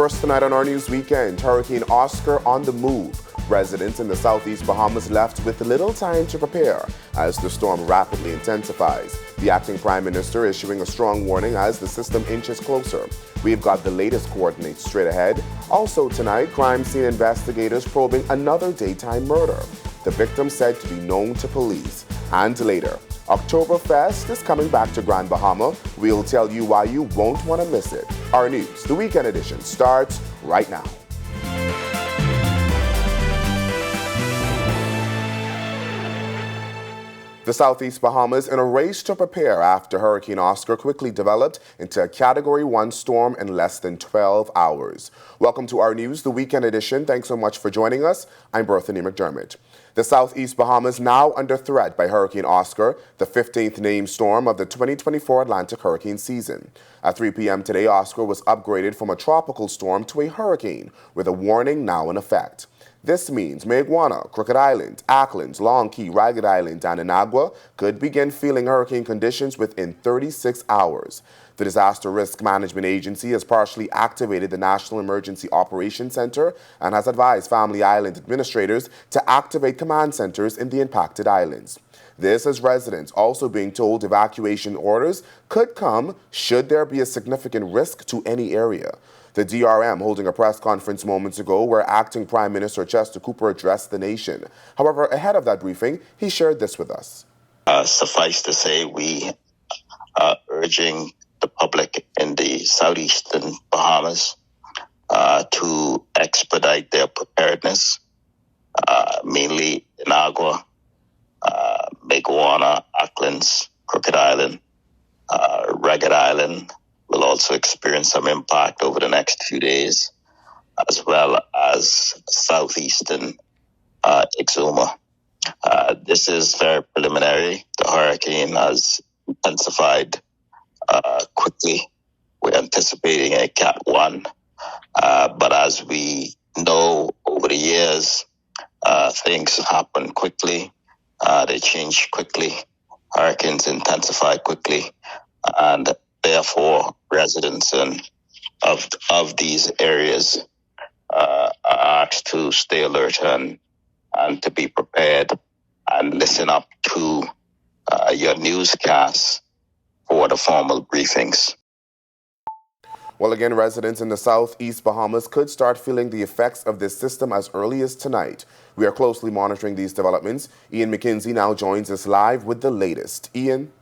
First tonight on our news weekend, Hurricane Oscar on the move. Residents in the southeast Bahamas left with little time to prepare as the storm rapidly intensifies. The acting prime minister issuing a strong warning as the system inches closer. We've got the latest coordinates straight ahead. Also tonight, crime scene investigators probing another daytime murder. The victim said to be known to police. And later, Oktoberfest is coming back to Grand Bahama. We'll tell you why you won't want to miss it. Our news, the weekend edition, starts right now. The southeast Bahamas in a race to prepare after Hurricane Oscar quickly developed into a Category 1 storm in less than 12 hours. Welcome to our news, the weekend edition. Thanks so much for joining us. I'm Berthany McDermott. The southeast Bahamas now under threat by Hurricane Oscar, the 15th named storm of the 2024 Atlantic hurricane season. At 3 p.m. today, Oscar was upgraded from a tropical storm to a hurricane, with a warning now in effect. This means Mayaguana, Crooked Island, Acklins, Long Key, Ragged Island, and Inagua could begin feeling hurricane conditions within 36 hours. The Disaster Risk Management Agency has partially activated the National Emergency Operations Center and has advised Family Island administrators to activate command centers in the impacted islands. This as residents also being told evacuation orders could come should there be a significant risk to any area. The DRM holding a press conference moments ago where Acting Prime Minister Chester Cooper addressed the nation. However, ahead of that briefing, he shared this with us. Suffice to say, we are urging the public in the southeastern Bahamas to expedite their preparedness, mainly Inagua, Mayaguana, Acklins, Crooked Island, Ragged Island will also experience some impact over the next few days, as well as southeastern Exuma. This is very preliminary. The hurricane has intensified quickly. We're anticipating a Cat 1, but as we know over the years, things happen quickly. They change quickly. Hurricanes intensify quickly, and therefore, residents of these areas are asked to stay alert and to be prepared and listen up to your newscasts for the formal briefings. Well, again, residents in the southeast Bahamas could start feeling the effects of this system as early as tonight. We are closely monitoring these developments. Ian McKenzie now joins us live with the latest. Ian?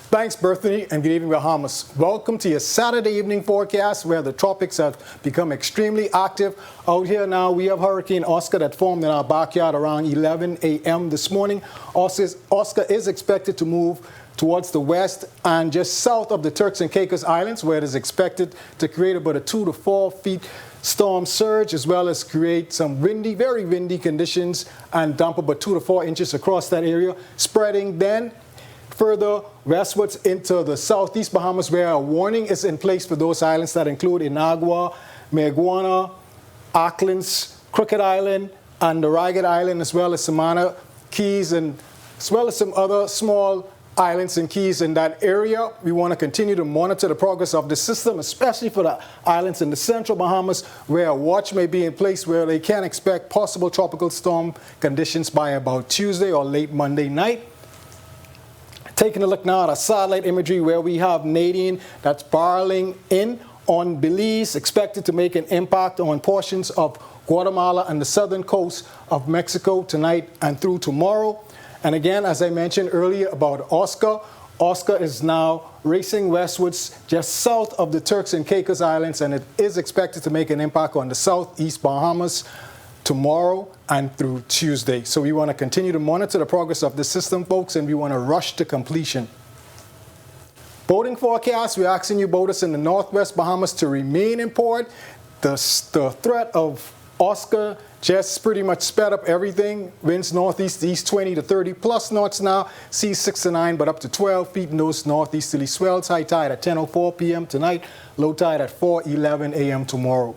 Thanks, Berthany, and good evening, Bahamas. Welcome to your Saturday evening forecast where the tropics have become extremely active. Out here now, we have Hurricane Oscar that formed in our backyard around 11 a.m. this morning. Oscar is expected to move towards the west and just south of the Turks and Caicos Islands, where it is expected to create about a 2 to 4 feet storm surge, as well as create some windy, very windy conditions and dump about 2 to 4 inches across that area, spreading then further westwards into the southeast Bahamas, where a warning is in place for those islands that include Inagua, Mayaguana, Acklins, Crooked Island, and the Ragged Island, as well as Samana, Keys, and as well as some other small islands and keys in that area. We want to continue to monitor the progress of the system, especially for the islands in the central Bahamas, where a watch may be in place where they can expect possible tropical storm conditions by about Tuesday or late Monday night. Taking a look now at our satellite imagery where we have Nadine that's barreling in on Belize, expected to make an impact on portions of Guatemala and the southern coast of Mexico tonight and through tomorrow. And again, as I mentioned earlier about Oscar, Oscar is now racing westwards just south of the Turks and Caicos Islands, and it is expected to make an impact on the southeast Bahamas tomorrow and through Tuesday. So we want to continue to monitor the progress of the system, folks, and we want to rush to completion. Boating forecast, we're asking you boaters in the northwest Bahamas to remain in port. The threat of Oscar just pretty much sped up everything. Winds northeast, east 20 to 30 plus knots now. Seas 6 to 9, but up to 12 feet in those northeasterly swells. High tide at 10:04 p.m. tonight. Low tide at 4:11 a.m. tomorrow.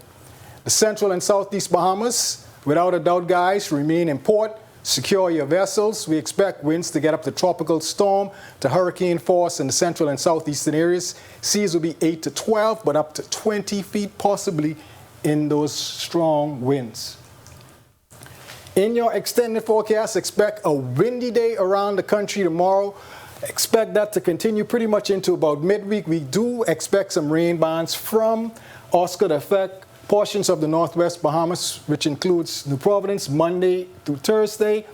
The central and southeast Bahamas, without a doubt, guys, remain in port. Secure your vessels. We expect winds to get up to tropical storm to hurricane force in the central and southeastern areas. Seas will be 8 to 12, but up to 20 feet possibly in those strong winds. In your extended forecast, expect a windy day around the country tomorrow. Expect that to continue pretty much into about midweek. We do expect some rain bands from Oscar to affect portions of the northwest Bahamas, which includes New Providence, Monday through Thursday.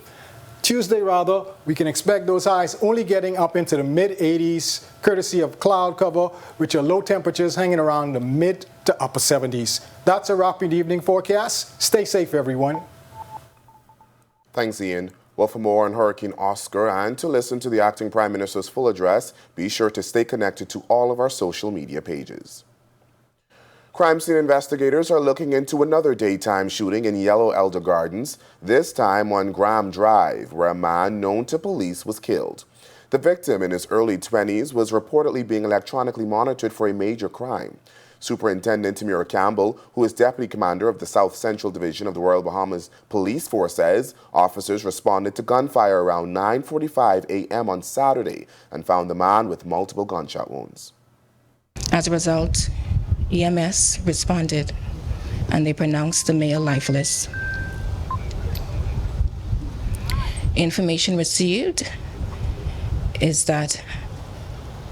Tuesday, rather, we can expect those highs only getting up into the mid-80s, courtesy of cloud cover, which are low temperatures hanging around the mid to upper 70s. That's a wrap in the evening forecast. Stay safe, everyone. Thanks, Ian. Well, for more on Hurricane Oscar and to listen to the Acting Prime Minister's full address, be sure to stay connected to all of our social media pages. Crime scene investigators are looking into another daytime shooting in Yellow Elder Gardens, this time on Graham Drive, where a man known to police was killed. The victim, in his early 20s, was reportedly being electronically monitored for a major crime. Superintendent Tamira Campbell, who is Deputy Commander of the South Central Division of the Royal Bahamas Police Force, says officers responded to gunfire around 9:45 a.m. on Saturday and found the man with multiple gunshot wounds. As a result, EMS responded and they pronounced the male lifeless. Information received is that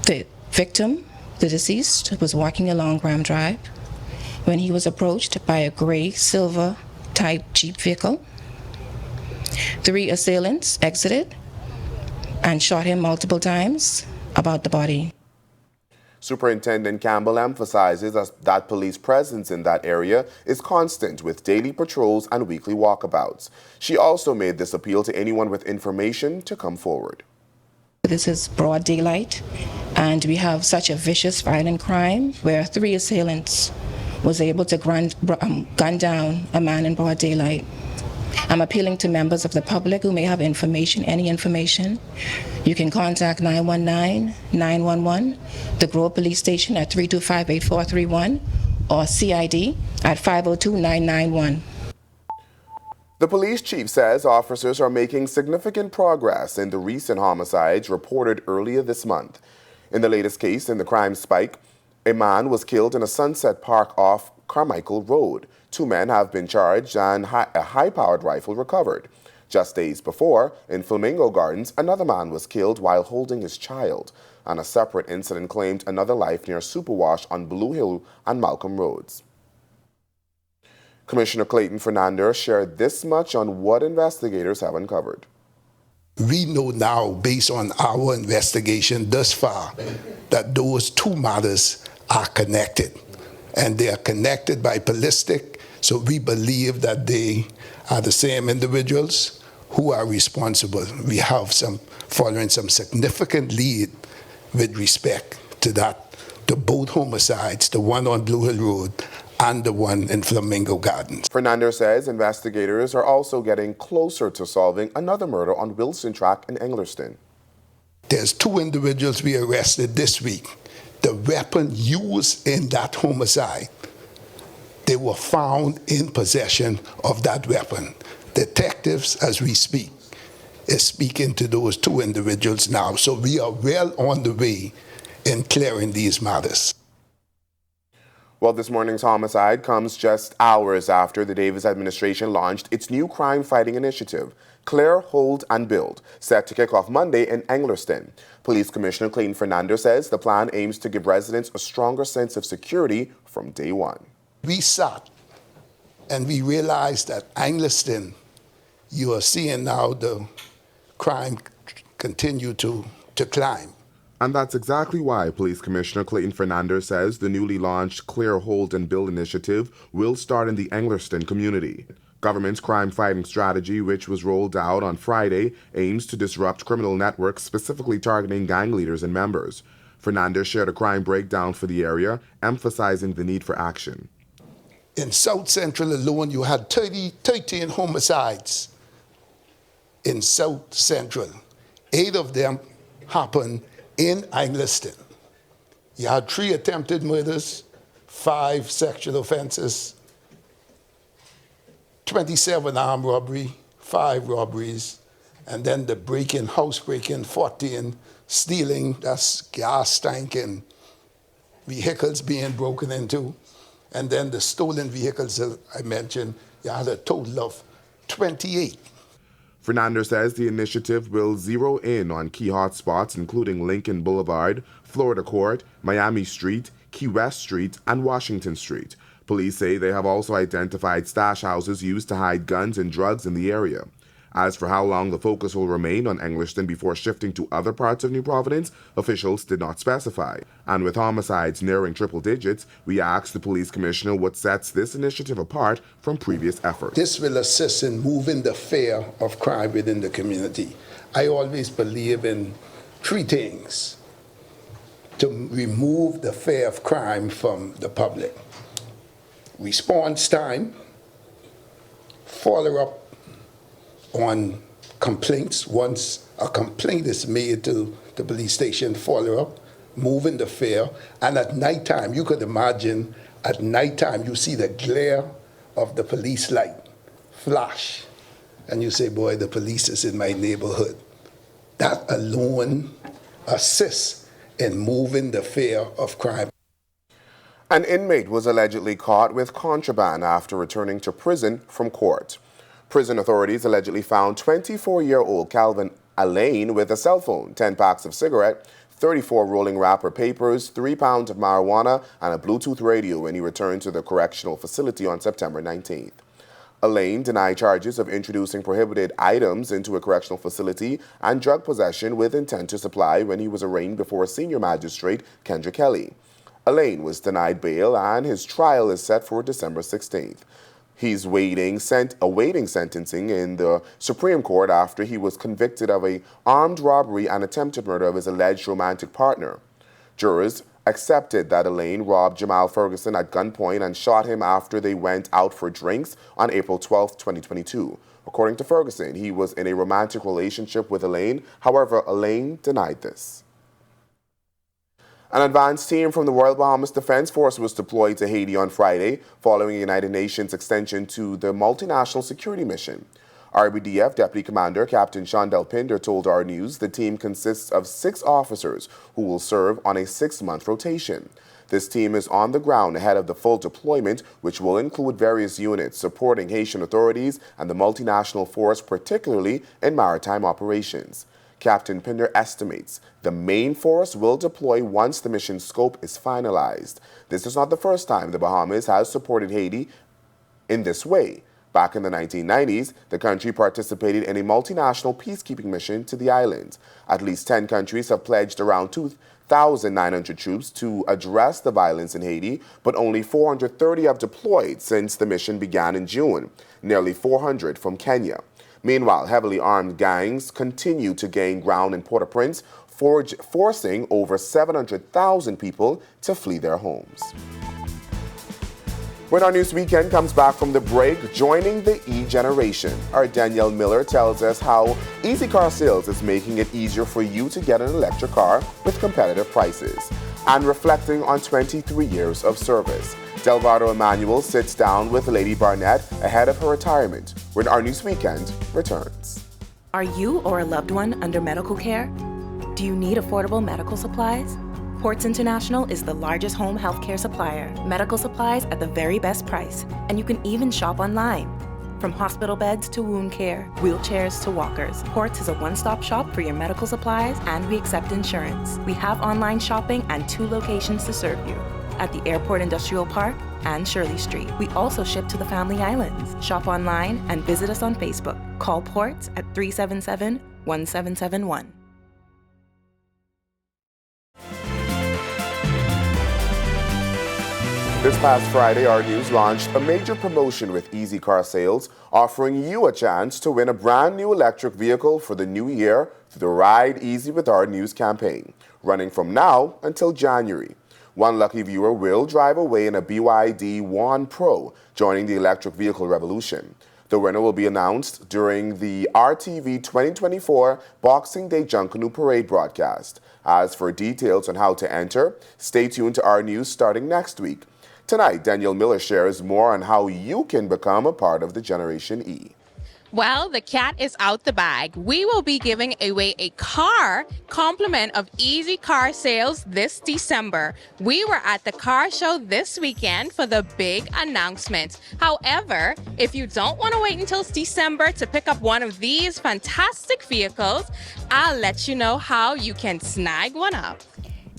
the victim, the deceased, was walking along Graham Drive when he was approached by a gray silver type Jeep vehicle. 3 assailants exited and shot him multiple times about the body. Superintendent Campbell emphasizes that police presence in that area is constant with daily patrols and weekly walkabouts. She also made this appeal to anyone with information to come forward. This is broad daylight, and we have such a vicious, violent crime where 3 assailants was able to gun down a man in broad daylight. I'm appealing to members of the public who may have information, any information. You can contact 919-911, the Grove Police Station at 325-8431, or CID at 502-991. The police chief says officers are making significant progress in the recent homicides reported earlier this month. In the latest case in the crime spike, a man was killed in a Sunset Park off Carmichael Road. 2 men have been charged and a high-powered rifle recovered. Just days before, in Flamingo Gardens, another man was killed while holding his child, and a separate incident claimed another life near Superwash on Blue Hill and Malcolm Roads. Commissioner Clayton Fernandez shared this much on what investigators have uncovered. We know now, based on our investigation thus far, that those 2 matters are connected. And they are connected by ballistic, so we believe that they are the same individuals who are responsible. We have following some significant lead with respect to that, to both homicides, the one on Blue Hill Road and the one in Flamingo Gardens. Fernandez says investigators are also getting closer to solving another murder on Wilson Track in Englerston. There's 2 individuals we arrested this week. The weapon used in that homicide, they were found in possession of that weapon. Detectives, as we speak, is speaking to those 2 individuals now. So we are well on the way in clearing these matters. Well, this morning's homicide comes just hours after the Davis administration launched its new crime-fighting initiative, Clear, Hold, and Build, set to kick off Monday in Englerston. Police Commissioner Clayton Fernandez says the plan aims to give residents a stronger sense of security from day one. We sat and we realized that Englerston, you are seeing now the crime continue to climb. And that's exactly why Police Commissioner Clayton Fernandez says the newly launched Clear, Hold, and Build initiative will start in the Englerston community. Government's crime-fighting strategy, which was rolled out on Friday, aims to disrupt criminal networks specifically targeting gang leaders and members. Fernandez shared a crime breakdown for the area, emphasizing the need for action. In South Central alone, you had 13 homicides in South Central. 8 of them happened in Englerston. You had 3 attempted murders, 5 sexual offenses, 27 armed robbery, 5 5 robberies, and then the break-in, house break-in, 14, stealing, that's gas tank and vehicles being broken into, and then the stolen vehicles that I mentioned, you had a total of 28. Fernandez says the initiative will zero in on key hotspots including Lincoln Boulevard, Florida Court, Miami Street, Key West Street, and Washington Street. Police say they have also identified stash houses used to hide guns and drugs in the area. As for how long the focus will remain on Engliston before shifting to other parts of New Providence, officials did not specify. And with homicides nearing triple digits, we asked the police commissioner what sets this initiative apart from previous efforts. This will assist in moving the fear of crime within the community. I always believe in 3 things to remove the fear of crime from the public: response time, follow up on complaints. Once a complaint is made to the police station, follow up, moving the fear. And at nighttime, you could imagine, at nighttime, you see the glare of the police light flash, and you say, boy, the police is in my neighborhood. That alone assists in moving the fear of crime. An inmate was allegedly caught with contraband after returning to prison from court. Prison authorities allegedly found 24-year-old Calvin Alain with a cell phone, 10 packs of cigarette, 34 rolling wrapper papers, 3 pounds of marijuana, and a Bluetooth radio when he returned to the correctional facility on September 19th. Alain denied charges of introducing prohibited items into a correctional facility and drug possession with intent to supply when he was arraigned before senior magistrate Kendra Kelly. Alain was denied bail and his trial is set for December 16th. He's awaiting sentencing in the Supreme Court after he was convicted of an armed robbery and attempted murder of his alleged romantic partner. Jurors accepted that Alain robbed Jamal Ferguson at gunpoint and shot him after they went out for drinks on April 12, 2022. According to Ferguson, he was in a romantic relationship with Alain. However, Alain denied this. An advanced team from the Royal Bahamas Defense Force was deployed to Haiti on Friday following a United Nations extension to the multinational security mission. RBDF Deputy Commander Captain Shondell Pinder told Our News the team consists of 6 officers who will serve on a 6-month rotation. This team is on the ground ahead of the full deployment, which will include various units supporting Haitian authorities and the multinational force, particularly in maritime operations. Captain Pinder estimates the main force will deploy once the mission scope is finalized. This is not the first time the Bahamas has supported Haiti in this way. Back in the 1990s, the country participated in a multinational peacekeeping mission to the island. At least 10 countries have pledged around 2,900 troops to address the violence in Haiti, but only 430 have deployed since the mission began in June, nearly 400 from Kenya. Meanwhile, heavily armed gangs continue to gain ground in Port-au-Prince, forcing over 700,000 people to flee their homes. When our news weekend comes back from the break, joining the E-generation, our Danielle Miller tells us how Easy Car Sales is making it easier for you to get an electric car with competitive prices, and reflecting on 23 years of service. Delvado Emmanuel sits down with Lady Barnett ahead of her retirement when our news weekend returns. Are you or a loved one under medical care? Do you need affordable medical supplies? Ports International is the largest home healthcare supplier. Medical supplies at the very best price, and you can even shop online. From hospital beds to wound care, wheelchairs to walkers, Ports is a one-stop shop for your medical supplies, and we accept insurance. We have online shopping and 2 locations to serve you, at the Airport Industrial Park and Shirley Street. We also ship to the Family Islands. Shop online and visit us on Facebook. Call Ports at 377-1771. This past Friday, Our News launched a major promotion with Easy Car Sales, offering you a chance to win a brand new electric vehicle for the new year through the Ride Easy with Our News campaign, running from now until January. One lucky viewer will drive away in a BYD One Pro, joining the electric vehicle revolution. The winner will be announced during the RTV 2024 Boxing Day Junkanoo Parade broadcast. As for details on how to enter, stay tuned to Our News starting next week. Tonight, Danielle Miller shares more on how you can become a part of the Generation E. Well, the cat is out the bag. We will be giving away a car complement of Easy Car Sales this December. We were at the car show this weekend for the big announcement. However, if you don't want to wait until December to pick up one of these fantastic vehicles, I'll let you know how you can snag one up.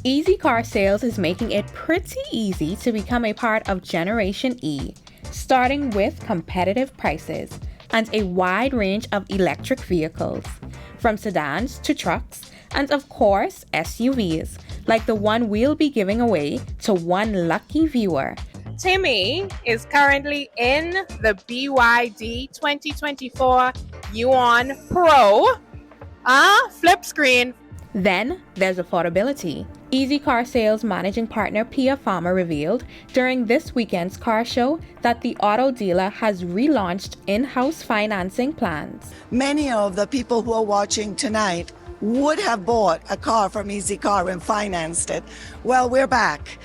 Easy Car Sales is making it pretty easy to become a part of Generation E, starting with competitive prices and a wide range of electric vehicles, from sedans to trucks, and of course SUVs, like the one we'll be giving away to one lucky viewer. Timmy is currently in the BYD 2024 Yuan Pro. Flip screen. Then there's affordability. Easy Car Sales managing partner Pia Farmer revealed during this weekend's car show that the auto dealer has relaunched in-house financing plans. Many of the people who are watching tonight would have bought a car from Easy Car and financed it. Well, we're back.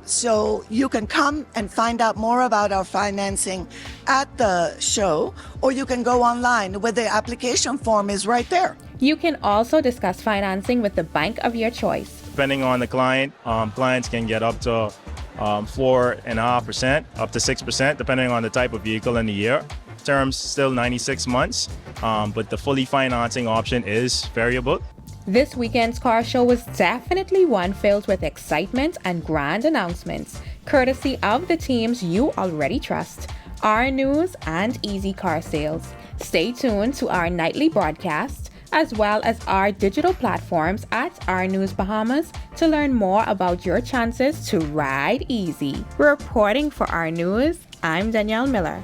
So you can come and find out more about our financing at the show, or you can go online where the application form is right there. You can also discuss financing with the bank of your choice. Depending on the client, clients can get up to 4.5%, up to 6%, depending on the type of vehicle and the year. Terms still 96 months, but the fully financing option is variable. This weekend's car show was definitely one filled with excitement and grand announcements, courtesy of the teams you already trust, Our News and Easy Car Sales. Stay tuned to our nightly broadcast, as well as our digital platforms at Our News Bahamas to learn more about your chances to ride easy. Reporting for Our News, I'm Danielle Miller.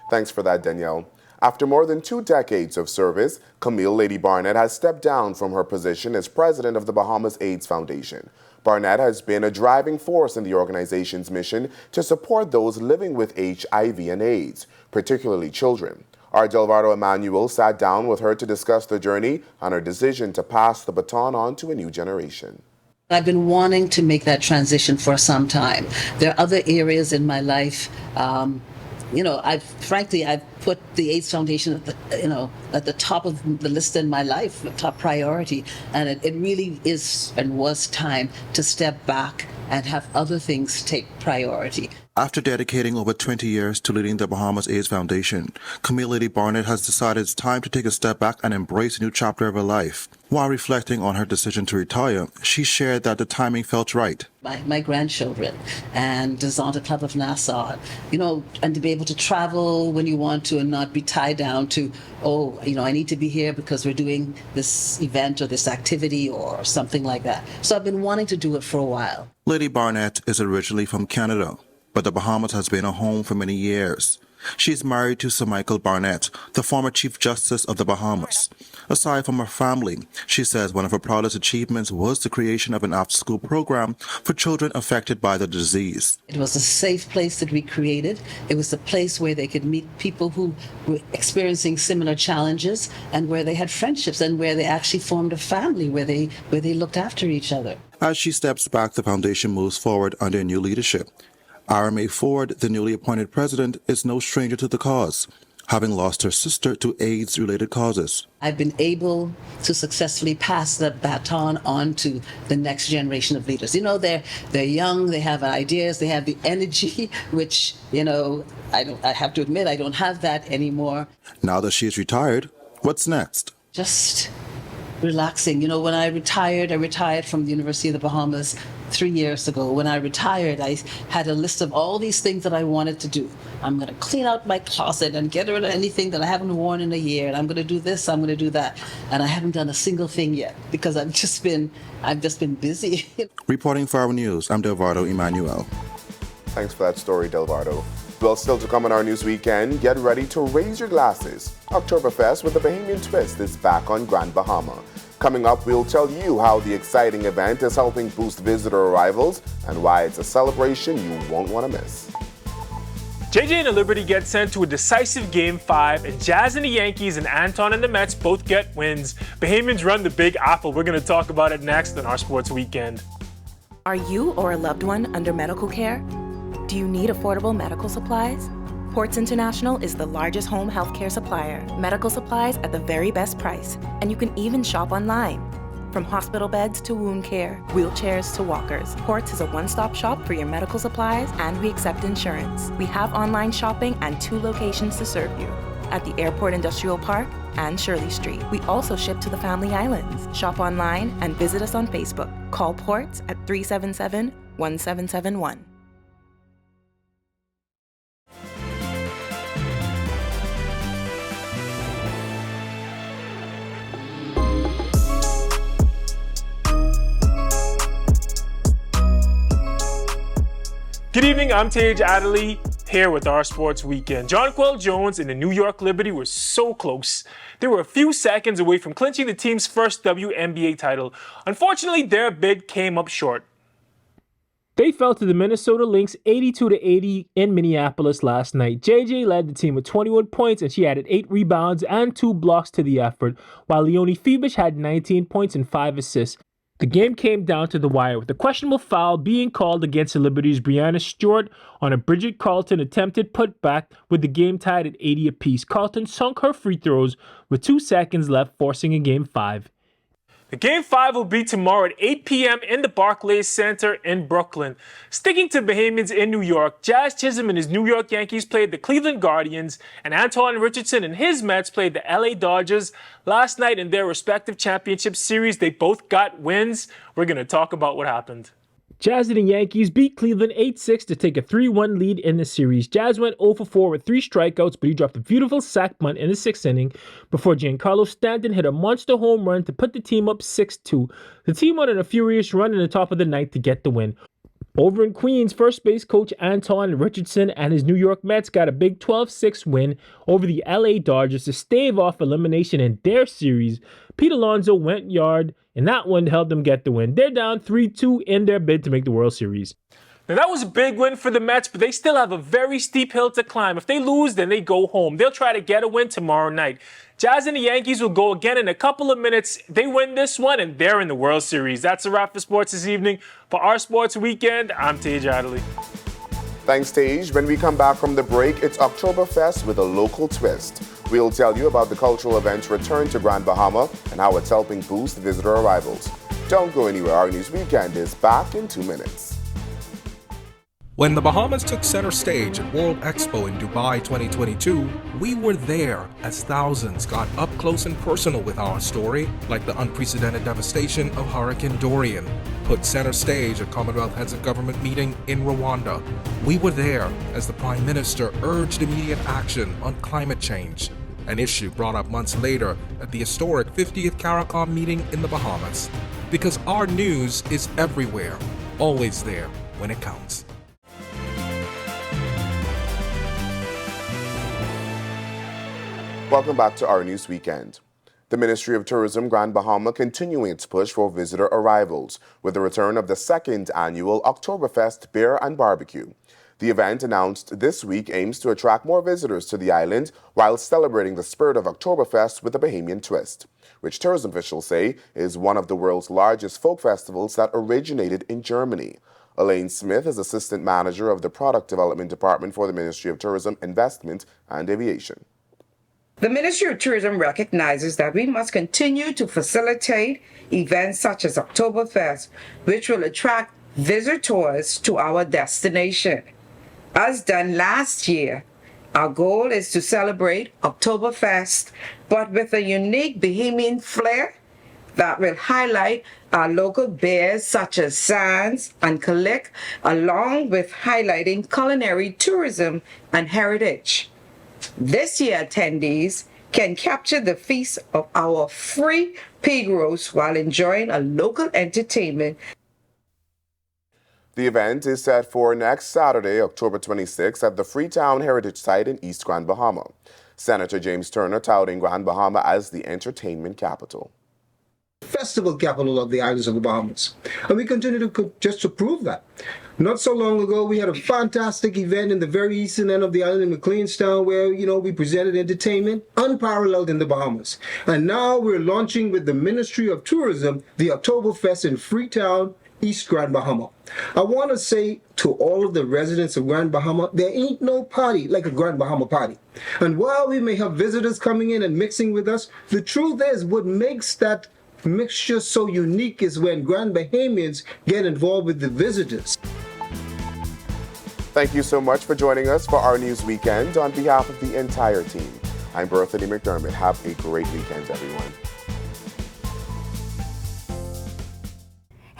Thanks for that, Danielle. After more than 2 decades of service, Camille Lady Barnett has stepped down from her position as president of the Bahamas AIDS Foundation. Barnett has been a driving force in the organization's mission to support those living with HIV and AIDS, particularly children. Our Delvado Emmanuel sat down with her to discuss the journey and her decision to pass the baton on to a new generation. I've been wanting to make that transition for some time. There are other areas in my life. I've put the AIDS Foundation at the top of the list in my life, the top priority. And it really is and was time to step back and have other things take priority. After dedicating over 20 years to leading the Bahamas AIDS Foundation, Camille Lady Barnett has decided it's time to take a step back and embrace a new chapter of her life. While reflecting on her decision to retire, she shared that the timing felt right. My grandchildren and the Zonda Club of Nassau, and to be able to travel when you want to and not be tied down to, I need to be here because we're doing this event or this activity or something like that. So I've been wanting to do it for a while. Lady Barnett is originally from Canada, but the Bahamas has been a home for many years. She is married to Sir Michael Barnett, the former Chief Justice of the Bahamas. Aside from her family, she says one of her proudest achievements was the creation of an after-school program for children affected by the disease. It was a safe place that we created. It was a place where they could meet people who were experiencing similar challenges and where they had friendships and where they actually formed a family, where they looked after each other. As she steps back, the foundation moves forward under new leadership. RMA Ford, the newly appointed president, is no stranger to the cause, having lost her sister to AIDS-related causes. I've been able to successfully pass the baton on to the next generation of leaders. They're young, they have ideas, they have the energy, which, I have to admit, I don't have that anymore. Now that she is retired, what's next? Just relaxing. When I retired from the University of the Bahamas 3 years ago. When I retired, I had a list of all these things that I wanted to do. I'm going to clean out my closet and get rid of anything that I haven't worn in a year. And I'm going to do this, I'm going to do that. And I haven't done a single thing yet because I've just been busy. Reporting for Our News, I'm Delvado Emmanuel. Thanks for that story, Delvado. Well, still to come on Our News Weekend, get ready to raise your glasses. Oktoberfest with a Bahamian twist is back on Grand Bahama. Coming up, we'll tell you how the exciting event is helping boost visitor arrivals and why it's a celebration you won't want to miss. JJ and the Liberty get sent to a decisive Game 5, and Jazz and the Yankees and Anton and the Mets both get wins. Bahamians run the Big Apple. We're going to talk about it next on our Sports Weekend. Are you or a loved one under medical care? Do you need affordable medical supplies? Ports International is the largest home healthcare supplier, medical supplies at the very best price, and you can even shop online. From hospital beds to wound care, wheelchairs to walkers, Ports is a one-stop shop for your medical supplies, and we accept insurance. We have online shopping and 2 locations to serve you, at the Airport Industrial Park and Shirley Street. We also ship to the Family Islands. Shop online and visit us on Facebook. Call Ports at 377-1771. Good evening, I'm Tage Adderley here with our Sports Weekend. Jonquel Jones and the New York Liberty were so close. They were a few seconds away from clinching the team's first WNBA title. Unfortunately, their bid came up short. They fell to the Minnesota Lynx 82-80 in Minneapolis last night. JJ led the team with 21 points and she added 8 rebounds and 2 blocks to the effort, while Leonie Febish had 19 points and 5 assists. The game came down to the wire with a questionable foul being called against the Liberty's Brianna Stewart on a Bridget Carlton attempted putback with the game tied at 80 apiece. Carlton sunk her free throws with 2 seconds left, forcing a Game 5. The Game 5 will be tomorrow at 8 p.m. in the Barclays Center in Brooklyn. Sticking to Bahamians in New York, Jazz Chisholm and his New York Yankees played the Cleveland Guardians, and Antoine Richardson and his Mets played the LA Dodgers. Last night in their respective championship series, they both got wins. We're going to talk about what happened. Jazz and the Yankees beat Cleveland 8-6 to take a 3-1 lead in the series. Jazz went 0-for-4 with 3 strikeouts, but he dropped a beautiful sac bunt in the 6th inning before Giancarlo Stanton hit a monster home run to put the team up 6-2. The team went on a furious run in the top of the ninth to get the win. Over in Queens, first base coach Antoine Richardson and his New York Mets got a big 12-6 win over the LA Dodgers to stave off elimination in their series. Pete Alonso went yard, and that one helped them get the win. They're down 3-2 in their bid to make the World Series. Now, that was a big win for the Mets, but they still have a very steep hill to climb. If they lose, then they go home. They'll try to get a win tomorrow night. Jazz and the Yankees will go again in a couple of minutes. They win this one, and they're in the World Series. That's a wrap for sports this evening. For our Sports Weekend, I'm Tage Adderley. Thanks, Tage. When we come back from the break, it's Oktoberfest with a local twist. We'll tell you about the cultural event's return to Grand Bahama and how it's helping boost visitor arrivals. Don't go anywhere. Our News Weekend is back in 2 minutes. When the Bahamas took center stage at World Expo in Dubai 2022, we were there as thousands got up close and personal with our story, like the unprecedented devastation of Hurricane Dorian put center stage at Commonwealth Heads of Government meeting in Rwanda. We were there as the Prime Minister urged immediate action on climate change, an issue brought up months later at the historic 50th CARICOM meeting in the Bahamas. Because our news is everywhere, always there when it counts. Welcome back to our News Weekend. The Ministry of Tourism Grand Bahama continuing its push for visitor arrivals with the return of the 2nd annual Oktoberfest Beer and Barbecue. The event, announced this week, aims to attract more visitors to the island while celebrating the spirit of Oktoberfest with a Bahamian twist, which tourism officials say is one of the world's largest folk festivals that originated in Germany. Elaine Smith is Assistant Manager of the Product Development Department for the Ministry of Tourism, Investment and Aviation. The Ministry of Tourism recognizes that we must continue to facilitate events such as Oktoberfest, which will attract visitors to our destination. As done last year, our goal is to celebrate Oktoberfest, but with a unique Bahamian flair that will highlight our local beers such as Sands and Kalik, along with highlighting culinary tourism and heritage. This year, attendees can capture the feast of our free pig roast while enjoying a local entertainment. The event is set for next Saturday, October 26th, at the Freetown Heritage Site in East Grand Bahama. Senator James Turner touting Grand Bahama as the entertainment capital. Festival capital of the islands of the Bahamas. And we continue to prove that. Not so long ago, we had a fantastic event in the very eastern end of the island in McLeanstown where, we presented entertainment unparalleled in the Bahamas. And now we're launching with the Ministry of Tourism, the Oktoberfest in Freetown, East Grand Bahama. I want to say to all of the residents of Grand Bahama, there ain't no party like a Grand Bahama party. And while we may have visitors coming in and mixing with us, the truth is what makes that mixture so unique is when Grand Bahamians get involved with the visitors. Thank you so much for joining us for Our News Weekend. On behalf of the entire team, I'm Berthany McDermott. Have a great weekend, everyone.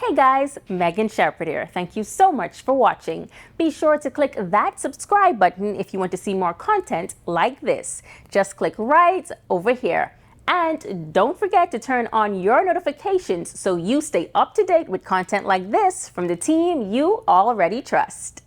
Hey guys, Megan Shepherd here. Thank you so much for watching. Be sure to click that subscribe button if you want to see more content like this. Just click right over here. And don't forget to turn on your notifications so you stay up to date with content like this from the team you already trust.